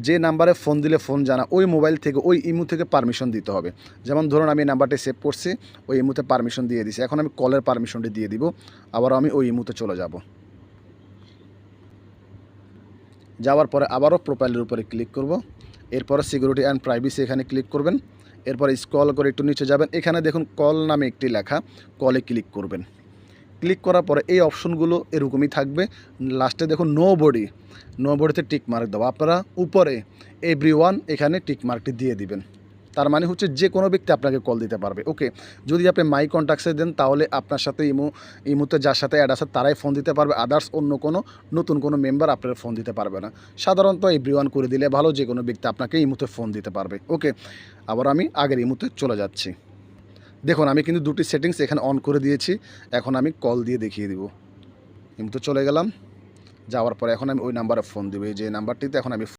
যে নাম্বারে ফোন দিলে ফোন জানা ওই মোবাইল থেকে ওই ইমো থেকে পারমিশন দিতে হবে। যেমন ধরুন আমি নাম্বারটি সেভ করছি, ওই ইমোতে পারমিশন দিয়ে দিছি। এখন আমি কলের পারমিশনটি দিয়ে দিব। আবারও আমি ওই ইমোতে চলে যাব। যাওয়ার পরে আবারও প্রোফাইলের উপরে ক্লিক করব। এরপরে সিকিউরিটি অ্যান্ড প্রাইভেসি এখানে ক্লিক করবেন। এরপরে স্ক্রল করে একটু নিচে যাবেন, এখানে দেখুন কল নামে একটি লেখা, কলে ক্লিক করবেন। ক্লিক করার পরে এই অপশনগুলো এরকমই থাকবে। লাস্টে দেখুন নো বডিতে টিক মার্ক দেবো। আপনারা উপরে এভরিওয়ান এখানে টিক মার্কটি দিয়ে দিবেন। তার মানে হচ্ছে যে কোনো ব্যক্তি আপনাকে কল দিতে পারবে। ওকে, যদি আপনি মাই কন্ট্যাক্টসে দেন তাহলে আপনার সাথে ইমোতে যার সাথে অ্যাড আছে তারাই ফোন দিতে পারবে, আদার্স অন্য কোনো নতুন কোনো মেম্বার আপনার ফোন দিতে পারবে না। সাধারণত এভরিওয়ান করে দিলে ভালো, যে কোনো ব্যক্তি আপনাকে ইমোতে ফোন দিতে পারবে। ওকে, আবার আমি আগের ইমোতে চলে যাচ্ছি। দেখুন আমি কিন্তু দুটি সেটিংস এখানে অন করে দিয়েছি। এখন আমি কল দিয়ে দেখিয়ে দিব। ইমোতে চলে গেলাম, যাওয়ার পরে এখন আমি ওই নাম্বারে ফোন দিব। এই যে নাম্বারটিতে এখন আমি